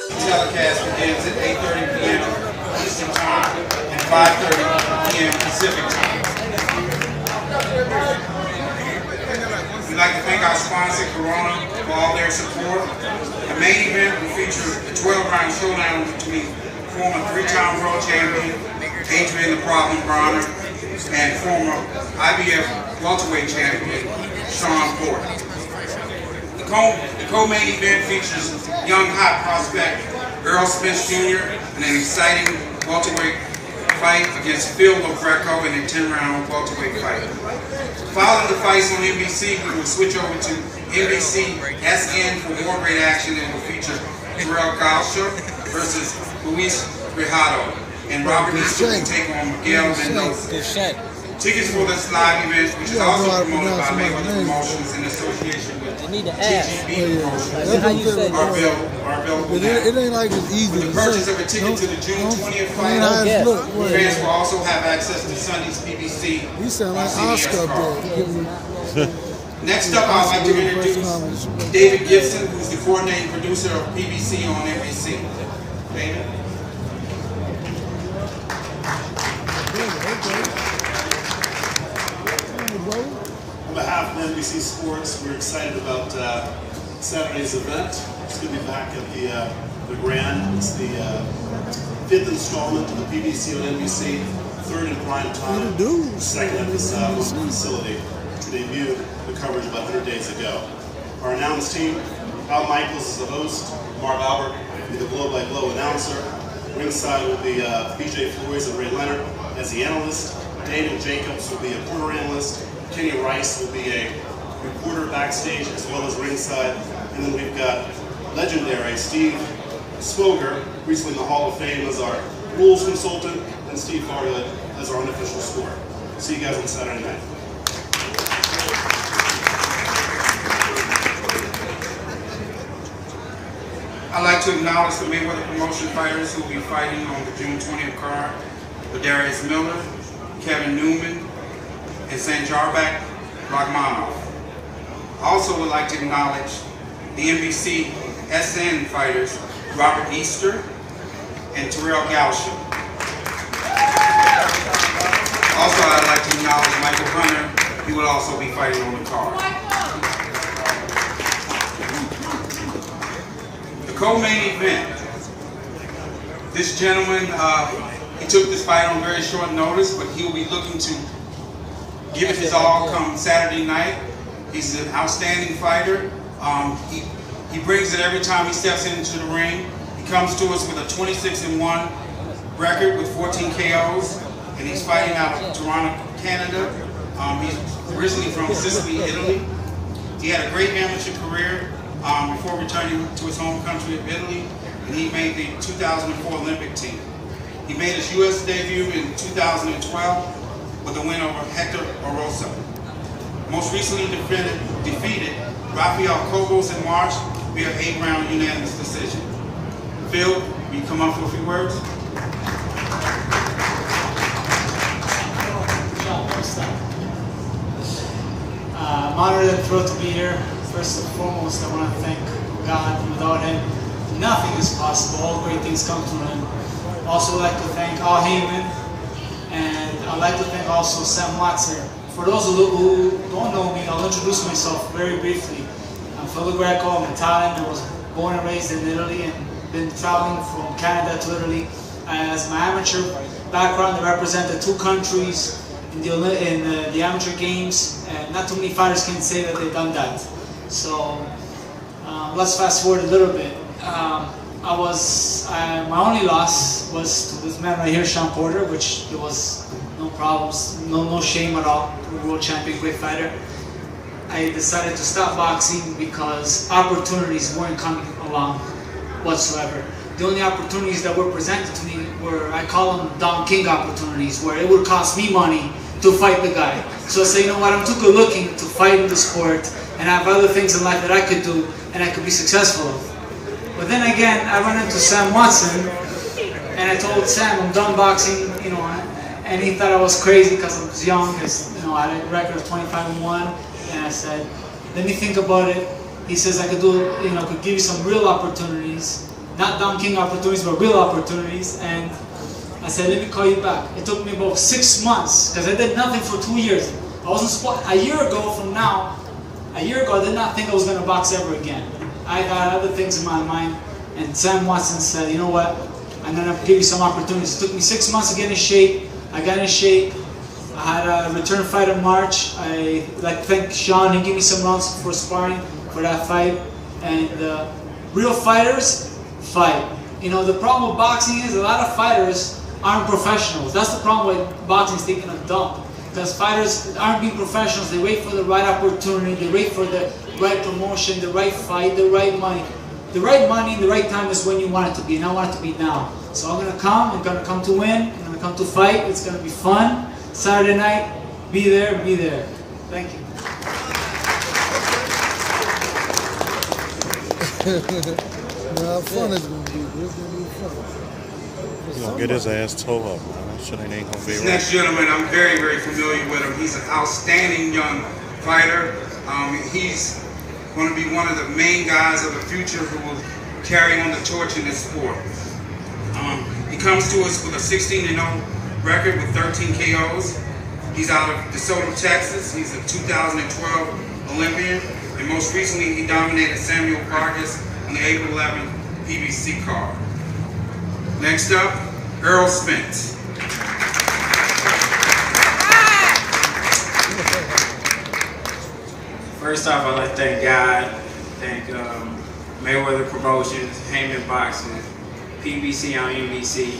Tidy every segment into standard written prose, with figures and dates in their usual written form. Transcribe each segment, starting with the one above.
Telecast begins at 8:30 p.m. Eastern Time and 5:30 p.m. Pacific Time. We'd like to thank our sponsor, Broner, for all their support. The main event will feature the 12-round showdown between former 3-time world champion Adrien the Problem Broner and former IBF welterweight champion Shawn. The co-main event features young hot prospect Guerrero Jr. in an exciting welterweight fight against Phil Greco in a 10-round welterweight fight. Following the fights on NBC, we will switch over to NBC SN for more great action, and will feature Guerrero versus Luis Guerrero, and Robert Easter will take on Miguel Mendoza. Tickets for this live event, which is also promoted by Mayweather Promotions in association with TGB Promotions, are available now. It ain't like it's easy. With the purchase of a ticket to the June 20th fight, fans will also have access to Sunday's BBC. You sound like Oscar there. Next up, I'd like to introduce David Gibson, who's the coordinating producer of PBC on NBC. David? On behalf of NBC Sports, we're excited about Saturday's event. It's going to be back at the Grand. It's the 5th installment of the PBC on NBC, 3rd in prime time, second at this facility, which debuted the coverage about 100 days ago. Our announce team: Al Michaels is the host, Mark Albert will be the blow-by-blow announcer. Ringside will be BJ Flores and Ray Leonard as the analyst. Daniel Jacobs will be a corner analyst. Kenny Rice will be a reporter backstage as well as ringside. And then we've got legendary Steve Spoger, recently in the Hall of Fame as our rules consultant, and Steve Fargood as our unofficial scorer. See you guys on Saturday night. I'd like to acknowledge the Mayweather Promotion fighters who will be fighting on the June 20th card: Darius Miller, Kevin Newman, and Sanjarbek Rachmanov. Also would like to acknowledge the NBC SN fighters Robert Easter and Terrell Gausha. Also, I'd like to acknowledge Michael Hunter. He will also be fighting on the card. The co-main event. This gentleman, he took this fight on very short notice, but he will be looking to give it his all come Saturday night. He's an outstanding fighter. He brings it every time he steps into the ring. He comes to us with a 26-1 record with 14 KOs, and he's fighting out of Toronto, Canada. He's originally from Sicily, Italy. He had a great amateur career before returning to his home country of Italy, and he made the 2004 Olympic team. He made his U.S. debut in 2012 with a win over Hector Orosa. Most recently defeated Rafael Cobos in March via 8-round unanimous decision. Phil, will you come up for a few words? I'm honored and thrilled to be here. First and foremost, I want to thank God. Without Him, nothing is possible. All great things come through Him. Also, I'd like to thank Haymon, and I'd like to thank also Sam Watson. For those who don't know me, I'll introduce myself very briefly. I'm Phil Greco. I'm Italian. I was born and raised in Italy and been traveling from Canada to Italy. As my amateur background, I represented 2 countries in the amateur games, and not too many fighters can say that they've done that. So let's fast forward a little bit. My only loss was to this man right here, Shawn Porter, which there was no problems, no shame at all. World champion, great fighter. I decided to stop boxing because opportunities weren't coming along whatsoever. The only opportunities that were presented to me were, I call them Don King opportunities, where it would cost me money to fight the guy. So I say, you know what, I'm too good looking to fight in the sport, and I have other things in life that I could do and I could be successful of. But then again, I run into Sam Watson, and I told Sam I'm done boxing, you know, and he thought I was crazy because I was young, because, you know, I had a record of 25-1, and I said, let me think about it. He says I could do, you know, could give you some real opportunities, not Don King opportunities, but real opportunities. And I said, let me call you back. It took me about 6 months because I did nothing for 2 years. I wasn't supposed. A year ago from now, I did not think I was going to box ever again. I got other things in my mind. And Sam Watson said, you know what? I'm going to give you some opportunities. It took me 6 months to get in shape. I got in shape. I had a return fight in March. I like to thank Shawn. He gave me some rounds for sparring for that fight. And real fighters fight. You know, the problem with boxing is a lot of fighters aren't professionals. That's the problem with boxing is taking a dump. Because fighters aren't being professionals. They wait for the right opportunity. They wait for the right promotion, the right fight, the right money. The right money, the right time is when you want it to be, and I want it to be now. So I'm going to come to win, I'm going to come to fight, it's going to be fun. Saturday night, be there, be there. Thank you. Nah, fun is going to be, it's going to be fun. He's going to get his ass towed up, man. That shit ain't going to be This right. next gentleman, I'm very, very familiar with him. He's an outstanding young fighter. He's going to be one of the main guys of the future who will carry on the torch in this sport. He comes to us with a 16-0 record with 13 KOs. He's out of DeSoto, Texas. He's a 2012 Olympian, and most recently he dominated Samuel Vargas on the April 11th PBC card. Next up, Earl Spence. First off, I'd like to thank God, thank Mayweather Promotions, Haymon Boxing, PBC on NBC,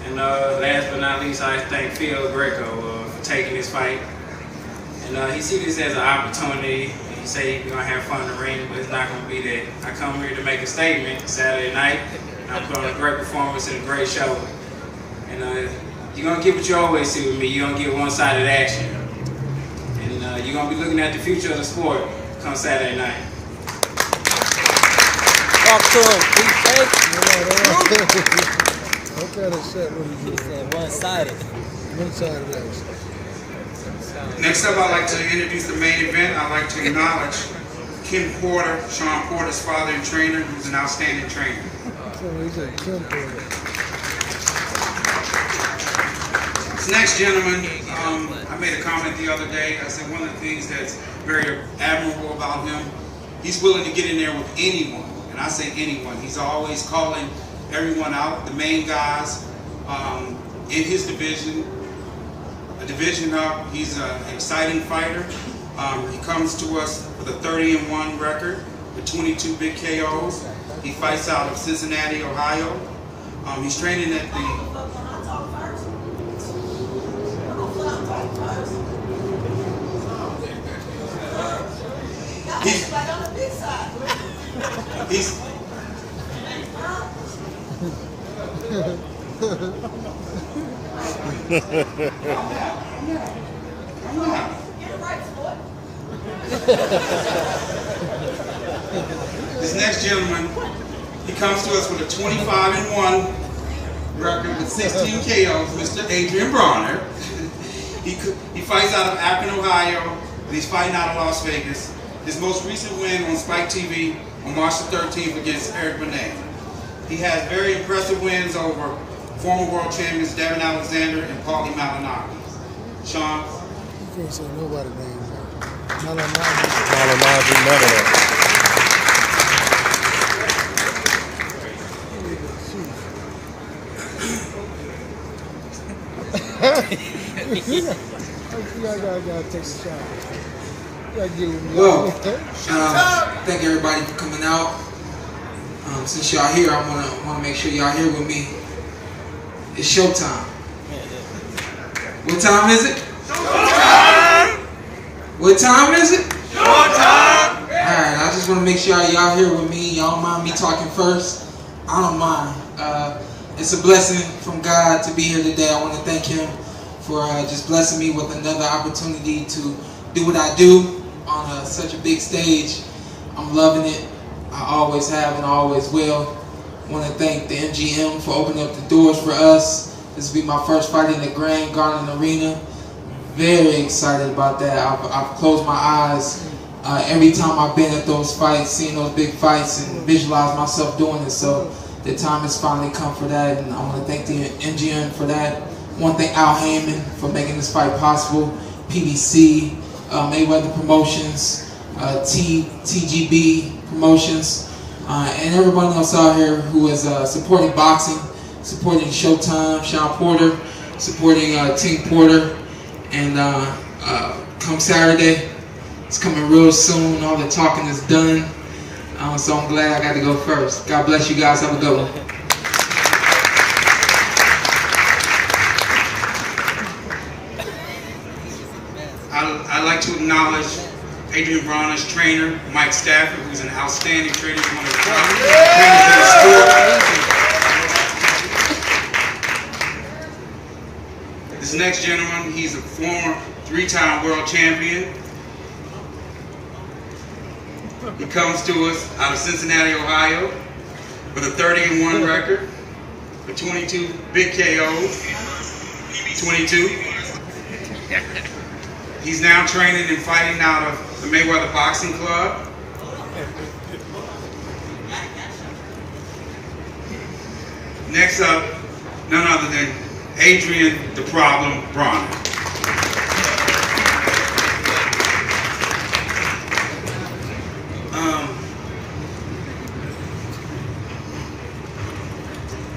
and last but not least, I thank Phil Greco for taking this fight. And he sees this as an opportunity. He say he's gonna have fun in the ring, but it's not gonna be that. I come here to make a statement Saturday night. And I put on a great performance and a great show. And you're gonna get what you always see with me. You're gonna get one-sided action. You're going to be looking at the future of the sport come Saturday night. Talk to him. What kind of shit would you Said one-sided. One-sided action. Next up, I'd like to introduce the main event. I'd like to acknowledge Ken Porter, Shawn Porter's father and trainer, who's an outstanding trainer. So he said Ken Porter. This next gentleman, I made a comment the other day. I said one of the things that's very admirable about him, he's willing to get in there with anyone. And I say anyone. He's always calling everyone out, the main guys in his division, a division up. He's an exciting fighter. He comes to us with a 30-1 record with 22 big KOs. He fights out of Cincinnati, Ohio. He's training at the He's This next gentleman, he comes to us with a 25-1 record with 16 KOs, Mr. Adrien Broner. He fights out of Akron, Ohio, and he's fighting out of Las Vegas. His most recent win on Spike TV on March the 13th against Eric Benet. He has very impressive wins over former world champions Devin Alexander and Paulie Malignaggi. Shawn? You can't say nobody's name. Malignaggi, none of that. I gotta take a shot. Well, thank everybody for coming out. Since y'all here, I wanna make sure y'all here with me. It's showtime. What time is it? Showtime! What time is it? Showtime! Alright, I just wanna make sure y'all here with me. Y'all don't mind me talking first? I don't mind. It's a blessing from God to be here today. I wanna thank Him for just blessing me with another opportunity to do what I do on such a big stage. I'm loving it. I always have and I always will. I want to thank the MGM for opening up the doors for us. This will be my first fight in the Grand Garden Arena. Very excited about that. I've closed my eyes every time I've been at those fights, seeing those big fights and visualized myself doing it. So The time has finally come for that, and I want to thank the MGM for that. I want to thank Haymon for making this fight possible, PBC, Mayweather Promotions, TGB Promotions, and everyone else out here who is supporting boxing, supporting Showtime, Shawn Porter, supporting Team Porter, and come Saturday, it's coming real soon. All the talking is done, so I'm glad I got to go first. God bless you guys. Have a good one. I'd like to acknowledge Adrien Broner's trainer, Mike Stafford, who's an outstanding trainer, one of the top trainers in the sport. This next gentleman, he's a former 3-time world champion. He comes to us out of Cincinnati, Ohio, with a 30-1 record, with 22 big KOs, 22. He's now training and fighting out of the Mayweather Boxing Club. Next up, none other than Adrien the Problem Broner.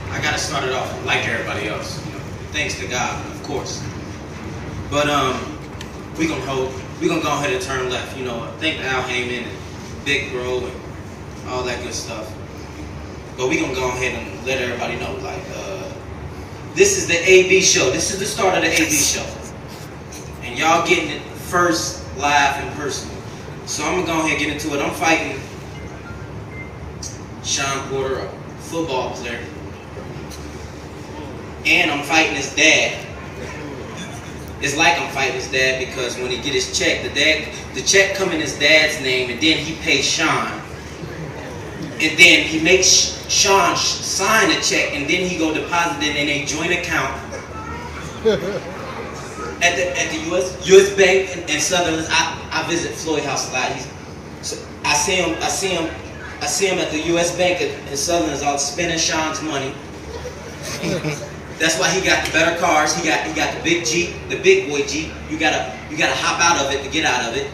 I gotta start it off like everybody else, you know, thanks to God, of course. But we gonna go ahead and turn left, you know. Thank Al Haymon and Big Bro and all that good stuff. But we gonna go ahead and let everybody know, like, this is the AB show. This is the start of the AB show, and y'all getting it first live in person. So I'm gonna go ahead and get into it. I'm fighting Shawn Porter, a football player, and I'm fighting his dad. It's like I'm fighting his dad because when he get his check, the check come in his dad's name, and then he pays Shawn, and then he makes Shawn sign a check, and then he go deposit it in a joint account at the U.S. Bank in Sutherland. I visit Floyd House a lot. I see him at the U.S. Bank in Sutherland, all spending Shawn's money. That's why he got the better cars. He got the big Jeep, the big boy Jeep. You gotta hop out of it to get out of it.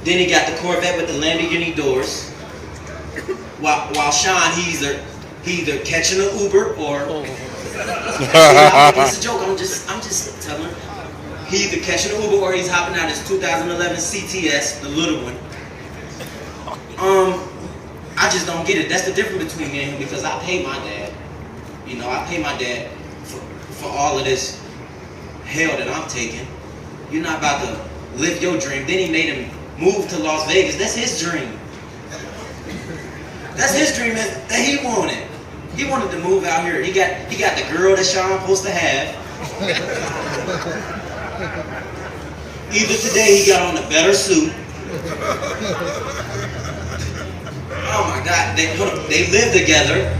Then he got the Corvette with the Lamborghini doors. While Shawn, he either catching an Uber or it's a joke. I'm just telling. He either catching an Uber or he's hopping out his 2011 CTS, the little one. I just don't get it. That's the difference between me and him, because I pay my dad. You know, I pay my dad for all of this hell that I'm taking. You're not about to live your dream. Then he made him move to Las Vegas. That's his dream. That's his dream that he wanted. He wanted to move out here. He got the girl that Shawn supposed to have. Either today he got on a better suit. Oh my God, they live together.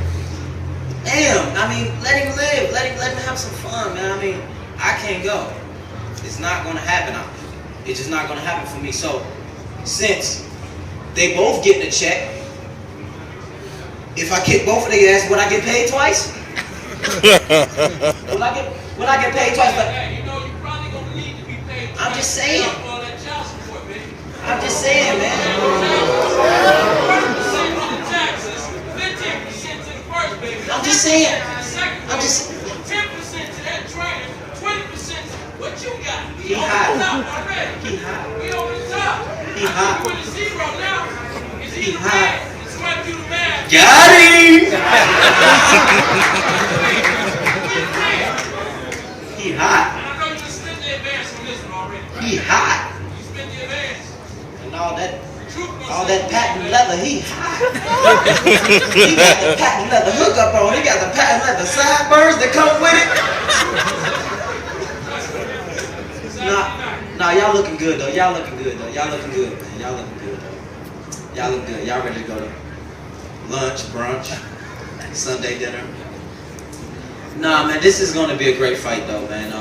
Damn, I mean, let him live. Let him have some fun, man. I mean, I can't go. It's not gonna happen. It's just not gonna happen for me. So, since they both getting a check, if I kick both of their ass, would I get paid twice? Would I get paid twice? But you know, you probably gonna need to be paid. I'm just saying. All that child support, baby. I'm just saying, man. 20% on the taxes, 15% to the first, baby. I'm just saying. I'm just 10% to that trainer, 20% what you got. He We hot. over the top already. He hot. We over the top. He hot. We with a zero now. It's He either hot. bad. It's right through the math. Got him! He hot. And I know you just spent the advance on this one already. Right? He hot. You spent the advance. And all that Truth patent leather, he hot. He got the patent leather hookup on. He got the patent leather sideburns that come with it. Nah, y'all looking good though. Y'all looking good though. Y'all looking good, man. Y'all looking good though. Y'all look good. Y'all ready to go to lunch, brunch, Sunday dinner? Nah, man, this is gonna be a great fight though, man.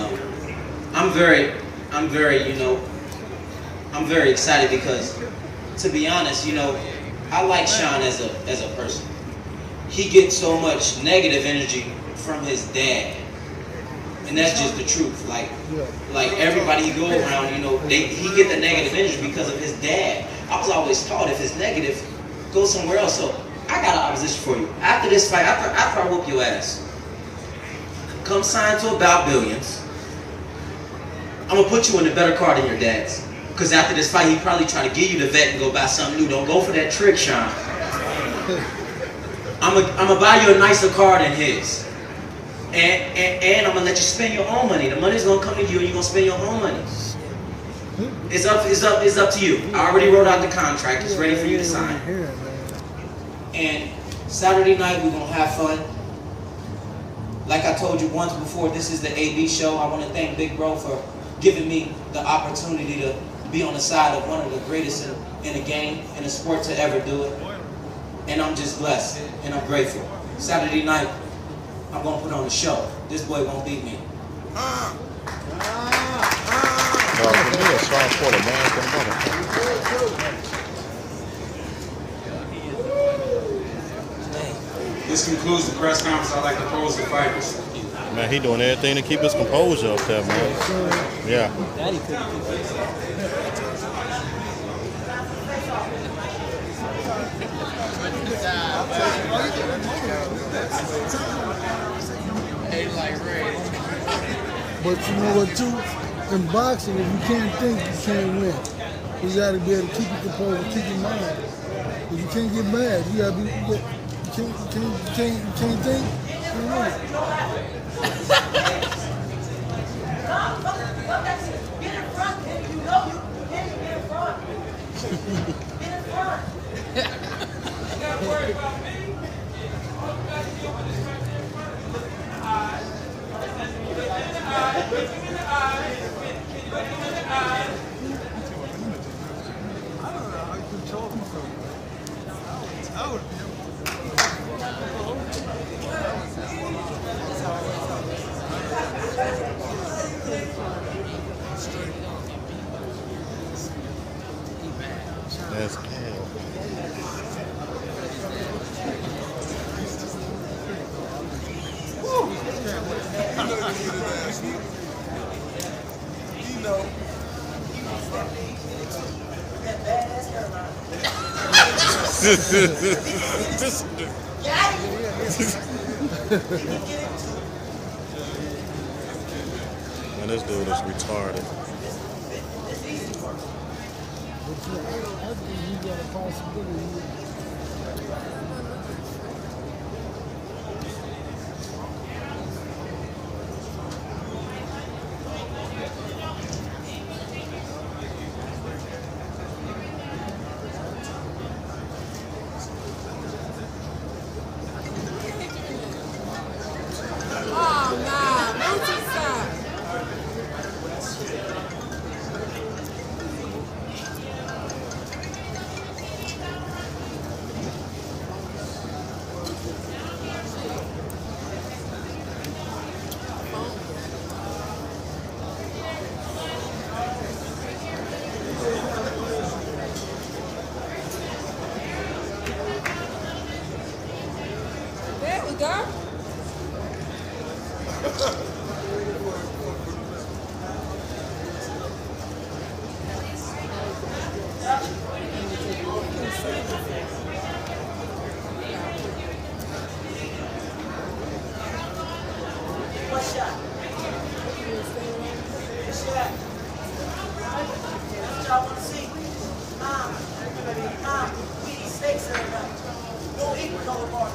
I'm very, you know, I'm very excited because, to be honest, you know, I like Shawn as a person. he gets so much negative energy from his dad. And that's just the truth. Like everybody he go around, you know, he get the negative energy because of his dad. I was always taught if it's negative, go somewhere else. So I got an opposition for you. After this fight, after I whoop your ass, come sign to About Billions. I'm gonna put you in a better car than your dad's. Because after this fight, he probably try to give you the vet and go buy something new. Don't go for that trick, Shawn. I'm gonna buy you a nicer car than his. And I'm gonna let you spend your own money. The money's gonna come to you and you're gonna spend your own money. It's up to you. I already wrote out the contract. It's ready for you to sign. And Saturday night we're gonna have fun. Like I told you once before, this is the AB show. I want to thank Big Bro for giving me the opportunity to be on the side of one of the greatest in the game, in the sport to ever do it. And I'm just blessed and I'm grateful. Saturday night, I'm gonna put on a show. This boy won't beat me. This concludes the press conference. I'd like to pose the fighters. Man, he doing everything to keep his composure up there, man. Yeah. But you know what, too? In boxing, if you can't think, you can't win. You gotta be able to keep your composure, keep your mind. If you can't get mad, you gotta be. You can't think. You can't win. Get in front, and you know you can't get in front. Get in front. You gotta worry about me. That's Man, this dude is retarded. I think you got a possibility. We eat steaks every night. Don't eat with no water.